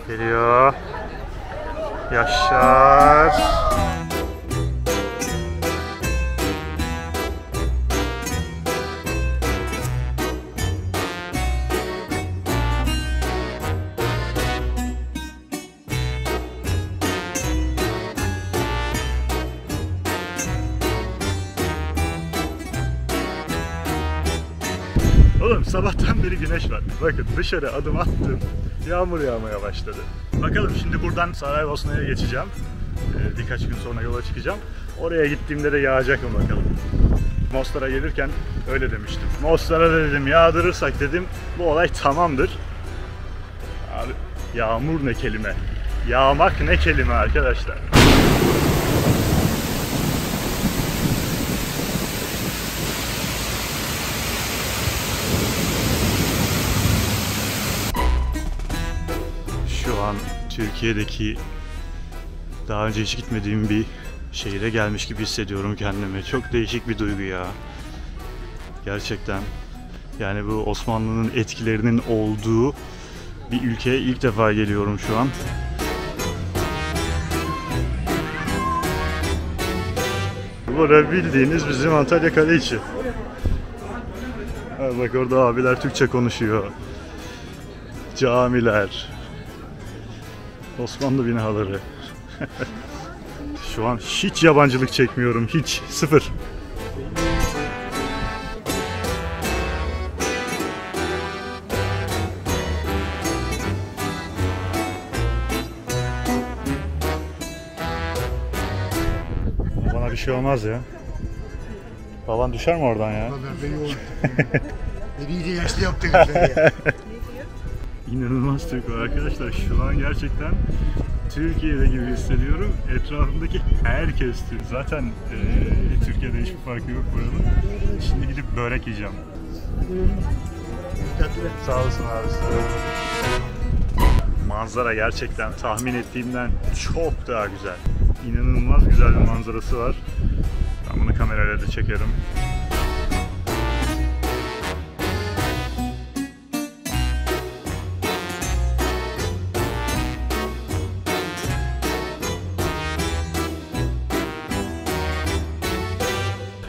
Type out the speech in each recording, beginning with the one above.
Geliyor. Yaşar. Oğlum sabahtan beri güneş var. Bakın dışarı adım attım. Yağmur yağmaya başladı. Bakalım şimdi buradan Saraybosna'ya geçeceğim. Birkaç gün sonra yola çıkacağım. Oraya gittiğimde de yağacak mı bakalım. Mostar'a gelirken öyle demiştim. Mostar'a da dedim yağdırırsak dedim bu olay tamamdır. Abi yağmur ne kelime. Yağmak ne kelime arkadaşlar. Şu an Türkiye'deki daha önce hiç gitmediğim bir şehire gelmiş gibi hissediyorum kendimi. Çok değişik bir duygu ya. Gerçekten. Yani bu Osmanlı'nın etkilerinin olduğu bir ülkeye ilk defa geliyorum şu an. Burası bildiğiniz bizim Antalya Kaleiçi. Bak orada abiler Türkçe konuşuyor. Camiler. Osmanlı binaları. Şu an hiç yabancılık çekmiyorum. Hiç. Sıfır. Bana bir şey olmaz ya. Baban düşer mi oradan ya? Beni iyice yaşlı yaptın ya. İnanılmaz Türk var arkadaşlar. Şu an gerçekten Türkiye'de gibi hissediyorum. Etrafımdaki herkes Türk. Zaten Türkiye'de hiçbir farkı yok buranın. Şimdi gidip börek yiyeceğim. Sağ olasın abi. Manzara gerçekten tahmin ettiğimden çok daha güzel. İnanılmaz güzel bir manzarası var. Ben bunu kamerayla da çekerim.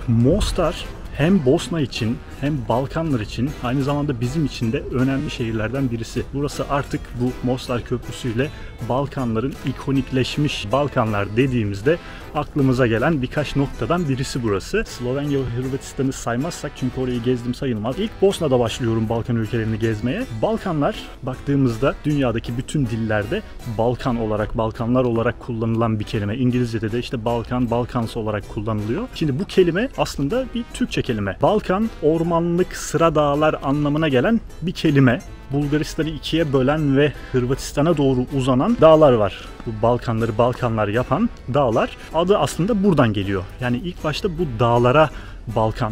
Mostar hem Bosna için hem Balkanlar için aynı zamanda bizim için de önemli şehirlerden birisi. Burası artık bu Mostar Köprüsü ile Balkanların ikonikleşmiş, Balkanlar dediğimizde aklımıza gelen birkaç noktadan birisi burası. Slovenya ve Hırvatistan'ı saymazsak çünkü orayı gezdim sayılmaz. İlk Bosna'da başlıyorum Balkan ülkelerini gezmeye. Balkanlar baktığımızda dünyadaki bütün dillerde Balkan olarak, Balkanlar olarak kullanılan bir kelime. İngilizce'de de işte Balkan, Balkans olarak kullanılıyor. Şimdi bu kelime aslında bir Türkçe kelime. Balkan, ormanlık sıra dağlar anlamına gelen bir kelime. Bulgaristan'ı ikiye bölen ve Hırvatistan'a doğru uzanan dağlar var. Bu Balkanları Balkanlar yapan dağlar. Adı aslında buradan geliyor. Yani ilk başta bu dağlara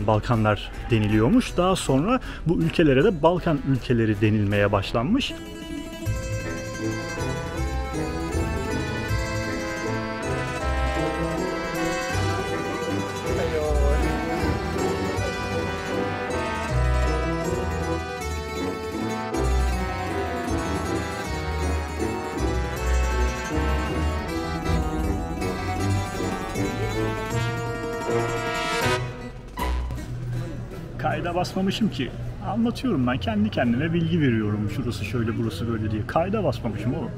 Balkanlar deniliyormuş. Daha sonra bu ülkelere de Balkan ülkeleri denilmeye başlanmış. Kayda basmamışım ki. Anlatıyorum ben. Kendi kendime bilgi veriyorum. Şurası şöyle, burası böyle diye. Kayda basmamışım oğlum.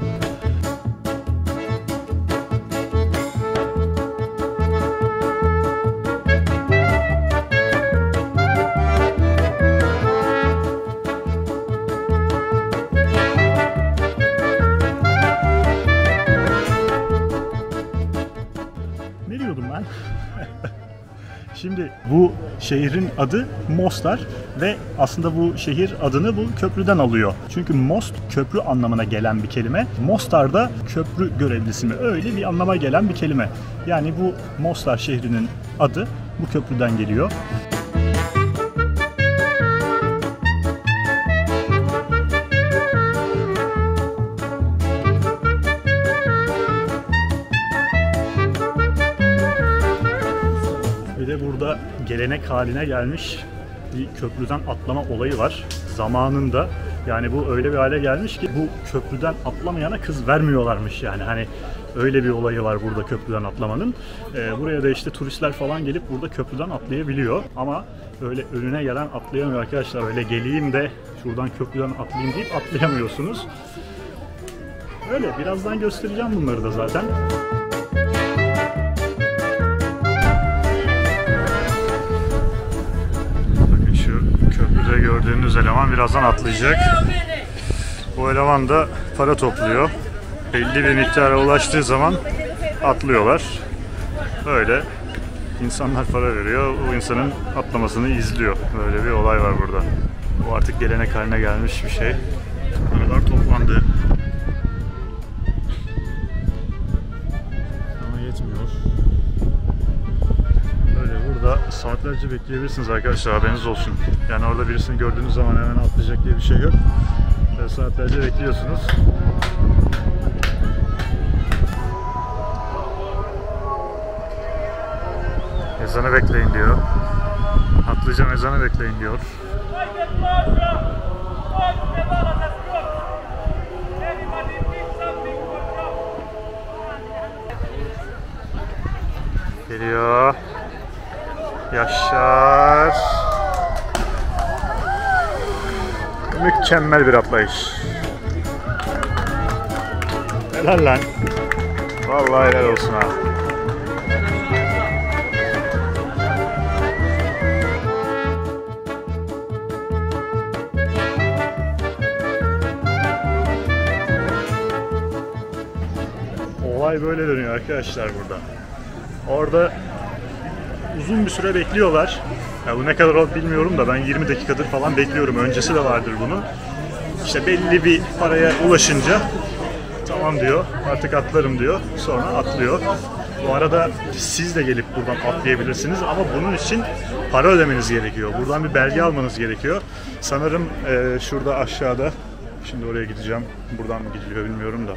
Ne diyordum ben? Şimdi bu şehrin adı Mostar ve aslında bu şehir adını bu köprüden alıyor. Çünkü most köprü anlamına gelen bir kelime. Mostar da köprü görevlisi mi? Öyle bir anlama gelen bir kelime. Yani bu Mostar şehrinin adı bu köprüden geliyor. Burada gelenek haline gelmiş bir köprüden atlama olayı var. Zamanında Yani bu öyle bir hale gelmiş ki bu köprüden atlamayana kız vermiyorlarmış yani. Hani öyle bir olayı var burada köprüden atlamanın. Buraya da işte turistler falan gelip burada köprüden atlayabiliyor. Ama öyle önüne gelen atlayamıyor arkadaşlar. Öyle geleyim de şuradan köprüden atlayayım deyip atlayamıyorsunuz. Öyle birazdan göstereceğim bunları da zaten. Bakın şu köprüde gördüğünüz eleman birazdan atlayacak. Bu eleman da para topluyor. Belli bir miktara ulaştığı zaman atlıyorlar. Öyle insanlar para veriyor, o insanın atlamasını izliyor. Böyle bir olay var burada. Bu artık gelenek haline gelmiş bir şey. Paralar toplandı. Ama yetmiyor. Böyle burada saatlerce bekleyebilirsiniz arkadaşlar, haberiniz olsun. Yani orada birisini gördüğünüz zaman hemen atlayacak diye bir şey yok. Böyle saatlerce bekliyorsunuz. Ezanı bekleyin diyor. Atlayacağım, ezanı bekleyin diyor. Geliyor. Yaşar. Mükemmel bir atlayış. Helal lan. Vallahi helal olsun ha. Olay böyle dönüyor arkadaşlar burada. Orada uzun bir süre bekliyorlar. Ya bu ne kadar oldu bilmiyorum da ben 20 dakikadır falan bekliyorum. Öncesi de vardır bunun. İşte belli bir paraya ulaşınca tamam diyor, artık atlarım diyor. Sonra atlıyor. Bu arada siz de gelip buradan atlayabilirsiniz ama bunun için para ödemeniz gerekiyor. Buradan bir belge almanız gerekiyor. Sanırım şurada aşağıda. Şimdi oraya gideceğim. Buradan mı gidiliyor bilmiyorum da.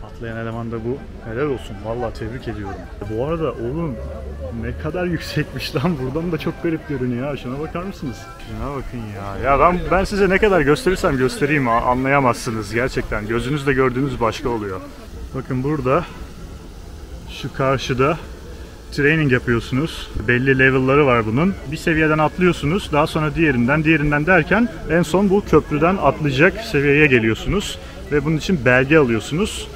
Atlayan eleman da bu. Helal olsun. Vallahi tebrik ediyorum. Bu arada oğlum ne kadar yüksekmiş lan. Buradan da çok garip görünüyor. Şuna bakar mısınız? Şuna bakın ya. Ya ben size ne kadar gösterirsem göstereyim anlayamazsınız gerçekten. Gözünüzle gördüğünüz başka oluyor. Bakın burada şu karşıda training yapıyorsunuz. Belli level'ları var bunun. Bir seviyeden atlıyorsunuz. Daha sonra diğerinden derken en son bu köprüden atlayacak seviyeye geliyorsunuz. Ve bunun için belge alıyorsunuz.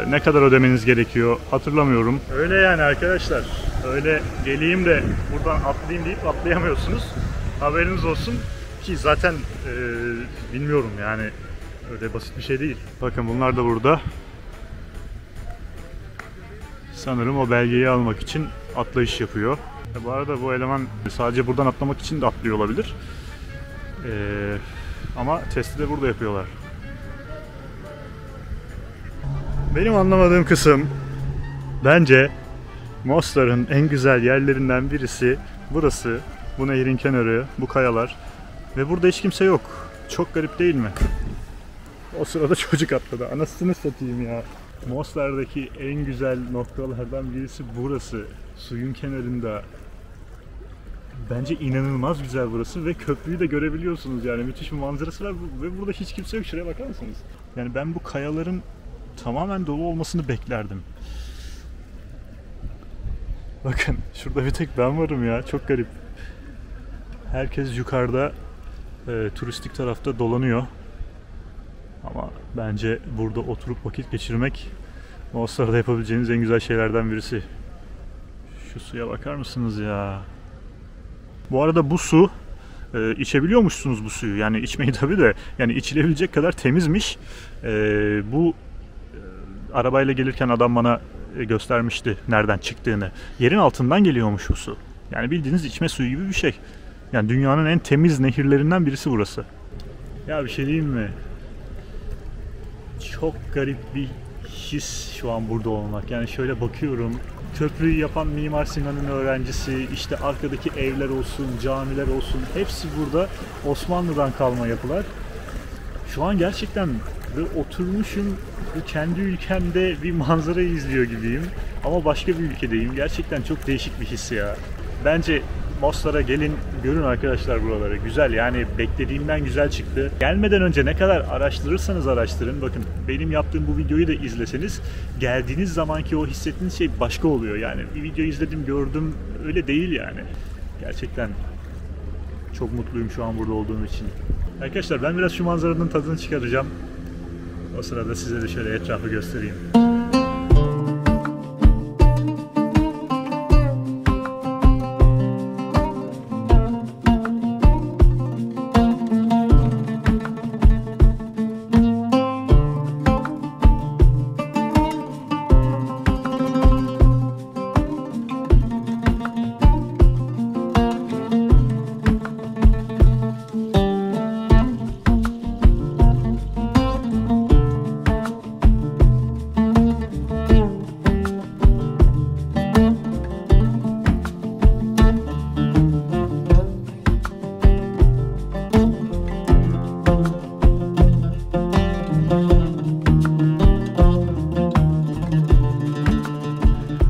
Ne kadar ödemeniz gerekiyor hatırlamıyorum. Öyle yani arkadaşlar. Öyle geleyim de buradan atlayayım deyip atlayamıyorsunuz. Haberiniz olsun ki zaten bilmiyorum yani öyle basit bir şey değil. Bakın bunlar da burada. Sanırım o belgeyi almak için atlayış yapıyor. Bu arada bu eleman sadece buradan atlamak için de atlıyor olabilir. Ama testi de burada yapıyorlar. Benim anlamadığım kısım bence Mostar'ın en güzel yerlerinden birisi burası. Bu nehrin kenarı, bu kayalar. Ve burada hiç kimse yok. Çok garip değil mi? O sırada çocuk atladı. Anasını satayım ya. Mostar'daki en güzel noktalardan birisi burası. Suyun kenarında. Bence inanılmaz güzel burası ve köprüyü de görebiliyorsunuz yani müthiş bir manzarası var ve burada hiç kimse yok. Şuraya bakar mısınız? Yani ben bu kayaların tamamen dolu olmasını beklerdim. Bakın şurada bir tek ben varım ya, çok garip. Herkes yukarıda turistik tarafta dolanıyor. Ama bence burada oturup vakit geçirmek Mostar'da yapabileceğiniz en güzel şeylerden birisi. Şu suya bakar mısınız ya? Bu arada bu su içebiliyormuşsunuz bu suyu. Yani içmeyi tabii de yani içilebilecek kadar temizmiş. Bu arabayla gelirken adam bana göstermişti nereden çıktığını. Yerin altından geliyormuş bu su. Yani bildiğiniz içme suyu gibi bir şey. Yani dünyanın en temiz nehirlerinden birisi burası. Ya bir şey diyeyim mi? Çok garip bir his şu an burada olmak. Yani şöyle bakıyorum. Köprüyü yapan Mimar Sinan'ın öğrencisi, işte arkadaki evler olsun, camiler olsun, hepsi burada Osmanlı'dan kalma yapılar. Şu an gerçekten ve oturmuşum ve kendi ülkemde bir manzarayı izliyor gibiyim. Ama başka bir ülkedeyim. Gerçekten çok değişik bir his ya. Bence Mostar'a gelin, görün arkadaşlar buraları. Güzel, yani beklediğimden güzel çıktı. Gelmeden önce ne kadar araştırırsanız araştırın. Bakın benim yaptığım bu videoyu da izleseniz geldiğiniz zamanki o hissettiğiniz şey başka oluyor. Yani bir video izledim, gördüm, öyle değil yani. Gerçekten çok mutluyum şu an burada olduğum için. Arkadaşlar ben biraz şu manzaranın tadını çıkaracağım. O sırada size de şöyle etrafı göstereyim.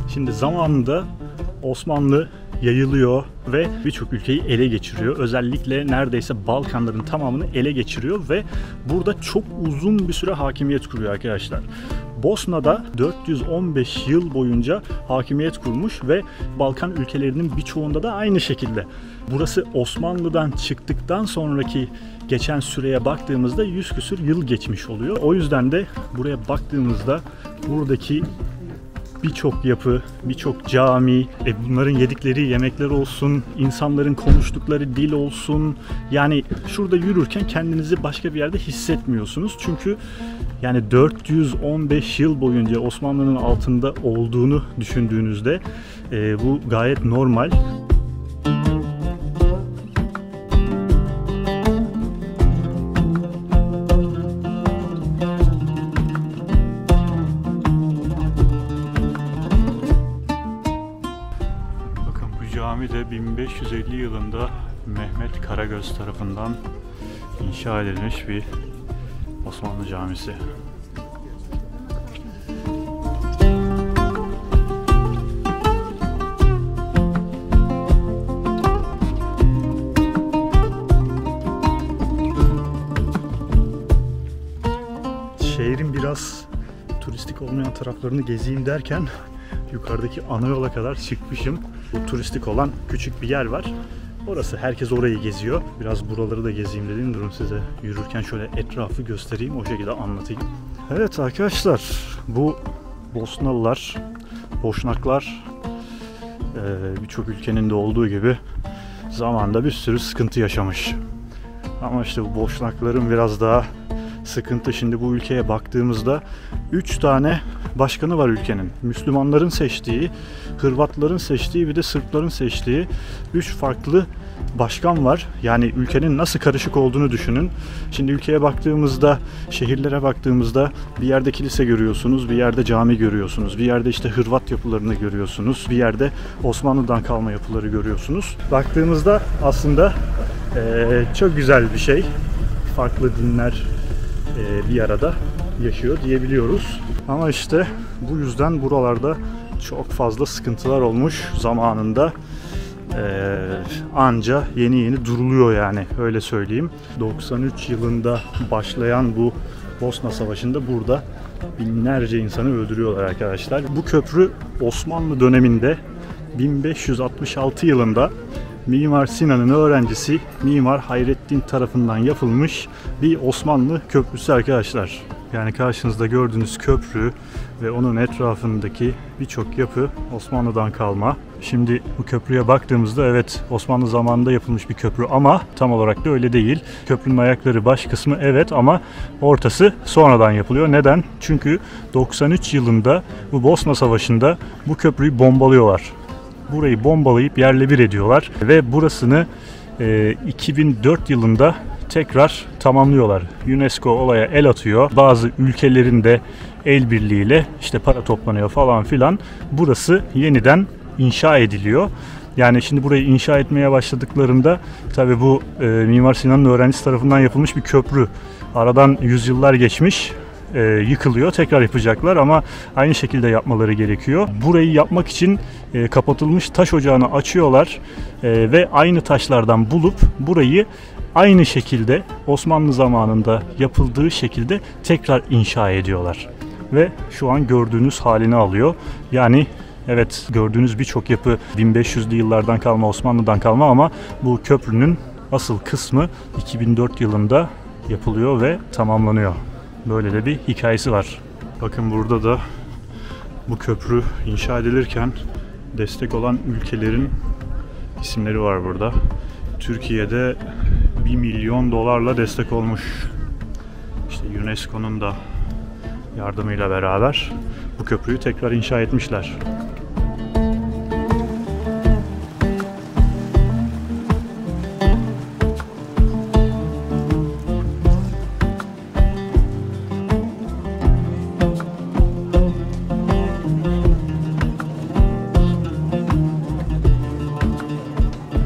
Şimdi zamanında Osmanlı yayılıyor ve birçok ülkeyi ele geçiriyor. Özellikle neredeyse Balkanların tamamını ele geçiriyor ve burada çok uzun bir süre hakimiyet kuruyor arkadaşlar. Bosna'da 415 yıl boyunca hakimiyet kurmuş ve Balkan ülkelerinin birçoğunda da aynı şekilde. Burası Osmanlı'dan çıktıktan sonraki geçen süreye baktığımızda 100 küsür yıl geçmiş oluyor. O yüzden de buraya baktığımızda buradaki birçok yapı, birçok cami, bunların yedikleri yemekler olsun, insanların konuştukları dil olsun. Yani şurada yürürken kendinizi başka bir yerde hissetmiyorsunuz. Çünkü yani 415 yıl boyunca Osmanlı'nın altında olduğunu düşündüğünüzde bu gayet normal. Cami de 1550 yılında Mehmet Karagöz tarafından inşa edilmiş bir Osmanlı camisi. Şehrin biraz turistik olmayan taraflarını gezeyim derken yukarıdaki ana yola kadar çıkmışım. Bu turistik olan küçük bir yer var. Orası, herkes orayı geziyor. Biraz buraları da gezeyim dedim. Durun size yürürken şöyle etrafı göstereyim, o şekilde anlatayım. Evet arkadaşlar, bu Bosnalılar, Boşnaklar birçok ülkenin de olduğu gibi zamanda bir sürü sıkıntı yaşamış. Ama işte bu Boşnakların biraz daha sıkıntı. Şimdi bu ülkeye baktığımızda 3 tane başkanı var ülkenin. Müslümanların seçtiği, Hırvatların seçtiği, bir de Sırpların seçtiği 3 farklı başkan var. Yani ülkenin nasıl karışık olduğunu düşünün. Şimdi ülkeye baktığımızda, şehirlere baktığımızda bir yerde kilise görüyorsunuz, bir yerde cami görüyorsunuz, bir yerde işte Hırvat yapılarını görüyorsunuz, bir yerde Osmanlı'dan kalma yapıları görüyorsunuz. Baktığımızda aslında çok güzel bir şey. Farklı dinler bir arada yaşıyor diyebiliyoruz. Ama işte bu yüzden buralarda çok fazla sıkıntılar olmuş zamanında. Anca yeni duruluyor yani, öyle söyleyeyim. 93 yılında başlayan bu Bosna Savaşı'nda burada binlerce insanı öldürüyorlar arkadaşlar. Bu köprü Osmanlı döneminde 1566 yılında Mimar Sinan'ın öğrencisi Mimar Hayrettin tarafından yapılmış bir Osmanlı köprüsü arkadaşlar. Yani karşınızda gördüğünüz köprü ve onun etrafındaki birçok yapı Osmanlı'dan kalma. Şimdi bu köprüye baktığımızda evet, Osmanlı zamanında yapılmış bir köprü ama tam olarak da öyle değil. Köprünün ayakları, baş kısmı evet, ama ortası sonradan yapılıyor. Neden? Çünkü 93 yılında bu Bosna Savaşı'nda bu köprüyü bombalıyorlar. Burayı bombalayıp yerle bir ediyorlar ve burasını 2004 yılında tekrar tamamlıyorlar. UNESCO olaya el atıyor. Bazı ülkelerin de el birliğiyle işte para toplanıyor falan filan. Burası yeniden inşa ediliyor. Yani şimdi burayı inşa etmeye başladıklarında tabii bu Mimar Sinan'ın öğrencisi tarafından yapılmış bir köprü. Aradan yüzyıllar geçmiş. yıkılıyor. Tekrar yapacaklar ama aynı şekilde yapmaları gerekiyor. Burayı yapmak için kapatılmış taş ocağını açıyorlar ve aynı taşlardan bulup burayı aynı şekilde Osmanlı zamanında yapıldığı şekilde tekrar inşa ediyorlar. Ve şu an gördüğünüz halini alıyor. Yani evet, gördüğünüz birçok yapı 1500'lü yıllardan kalma, Osmanlı'dan kalma ama bu köprünün asıl kısmı 2004 yılında yapılıyor ve tamamlanıyor. Böyle de bir hikayesi var. Bakın burada da bu köprü inşa edilirken destek olan ülkelerin isimleri var burada. Türkiye'de 1 milyon dolarla destek olmuş. İşte UNESCO'nun da yardımıyla beraber bu köprüyü tekrar inşa etmişler.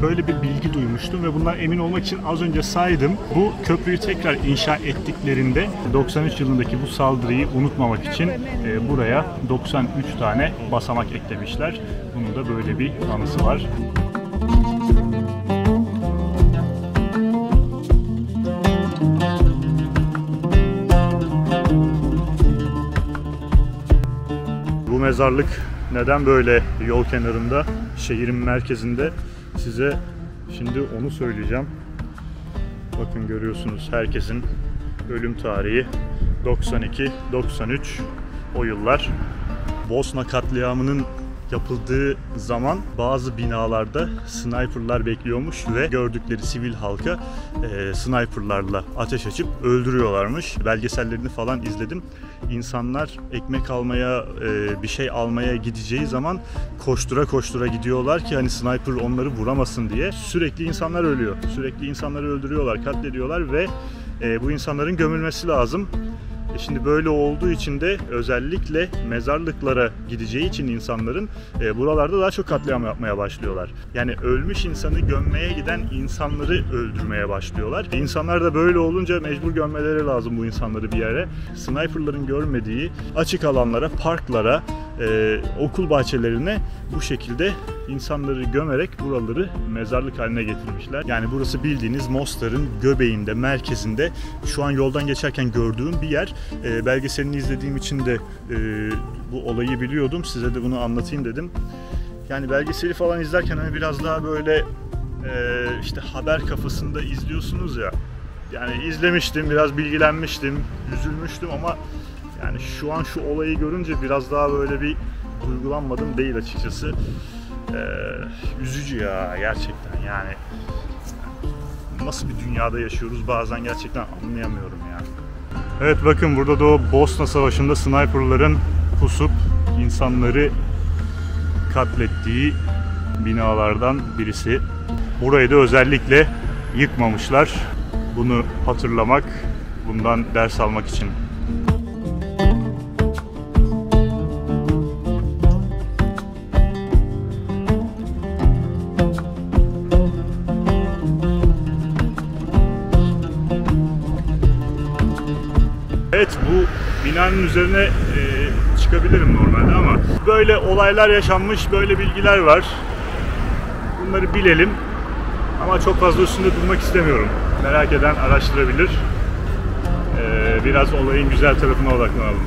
Böyle bir bilgi duymuştum ve bundan emin olmak için az önce saydım. Bu köprüyü tekrar inşa ettiklerinde 93 yılındaki bu saldırıyı unutmamak için buraya 93 tane basamak eklemişler. Bunun da böyle bir anısı var. Bu mezarlık neden böyle yol kenarında, şehrin merkezinde? Size şimdi onu söyleyeceğim. Bakın görüyorsunuz, herkesin ölüm tarihi 92, 93 o yıllar. Bosna katliamının yapıldığı zaman bazı binalarda sniperlar bekliyormuş ve gördükleri sivil halka sniperlarla ateş açıp öldürüyorlarmış. Belgesellerini falan izledim. İnsanlar ekmek almaya, bir şey almaya gideceği zaman koştura koştura gidiyorlar ki hani sniper onları vuramasın diye. Sürekli insanlar ölüyor. Sürekli insanları öldürüyorlar, katlediyorlar ve bu insanların gömülmesi lazım. Şimdi böyle olduğu için de özellikle mezarlıklara gideceği için insanların buralarda daha çok katliam yapmaya başlıyorlar. Yani ölmüş insanı gömmeye giden insanları öldürmeye başlıyorlar. İnsanlar da böyle olunca mecbur gömmeleri lazım bu insanları bir yere. Sniperların görmediği açık alanlara, parklara, okul bahçelerine bu şekilde insanları gömerek buraları mezarlık haline getirmişler. Yani burası bildiğiniz Mostar'ın göbeğinde, merkezinde. Şu an yoldan geçerken gördüğüm bir yer. Belgeselini izlediğim için de bu olayı biliyordum. Size de bunu anlatayım dedim. Yani belgeseli falan izlerken hani biraz daha böyle işte haber kafasında izliyorsunuz ya. Yani izlemiştim, biraz bilgilenmiştim, üzülmüştüm ama yani şu an şu olayı görünce biraz daha böyle bir duygulanmadım değil açıkçası. Üzücü ya gerçekten, yani nasıl bir dünyada yaşıyoruz bazen gerçekten anlayamıyorum ya. Evet, bakın burada da o Bosna Savaşı'nda sniperların pusup insanları katlettiği binalardan birisi. Burayı da özellikle yıkmamışlar. Bunu hatırlamak, bundan ders almak için. Evet, bu binanın üzerine çıkabilirim normalde ama böyle olaylar yaşanmış, böyle bilgiler var. Bunları bilelim ama çok fazla üstünde durmak istemiyorum. Merak eden araştırabilir. Biraz olayın güzel tarafına odaklanalım.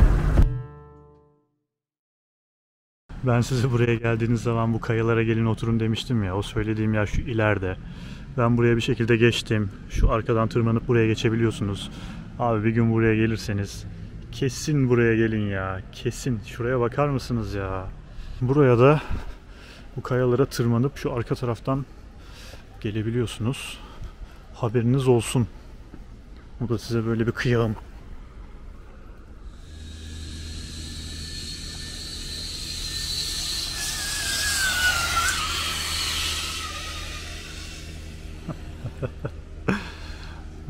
Ben size buraya geldiğiniz zaman bu kayalara gelin oturun demiştim ya, o söylediğim yer şu ileride. Ben buraya bir şekilde geçtim. Şu arkadan tırmanıp buraya geçebiliyorsunuz. Abi bir gün buraya gelirseniz kesin buraya gelin ya. Kesin. Şuraya bakar mısınız ya? Buraya da bu kayalara tırmanıp şu arka taraftan gelebiliyorsunuz. Haberiniz olsun. Bu da size böyle bir kıyağım.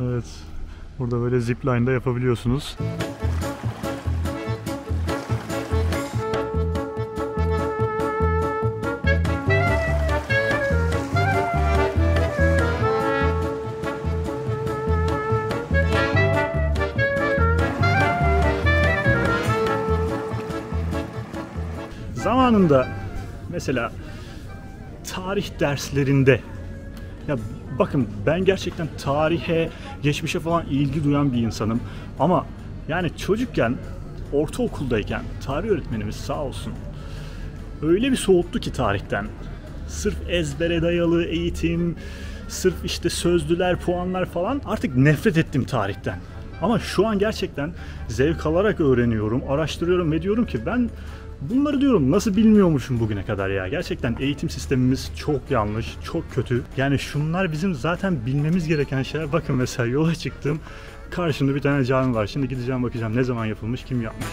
Evet. Burada böyle zipline'da yapabiliyorsunuz. zamanında mesela tarih derslerinde, ya bakın ben gerçekten tarihe, geçmişe falan ilgi duyan bir insanım ama yani çocukken, ortaokuldayken tarih öğretmenimiz sağ olsun öyle bir soğuttu ki tarihten. Sırf ezbere dayalı eğitim, sırf işte sözlüler, puanlar falan, artık nefret ettim tarihten. Ama şu an gerçekten zevk alarak öğreniyorum, araştırıyorum ve diyorum ki ben bunları diyorum nasıl bilmiyormuşum bugüne kadar ya. Gerçekten eğitim sistemimiz çok yanlış, çok kötü. Yani şunlar bizim zaten bilmemiz gereken şeyler. Bakın mesela yola çıktım, karşımda bir tane cami var. Şimdi gideceğim bakacağım ne zaman yapılmış, kim yapmış.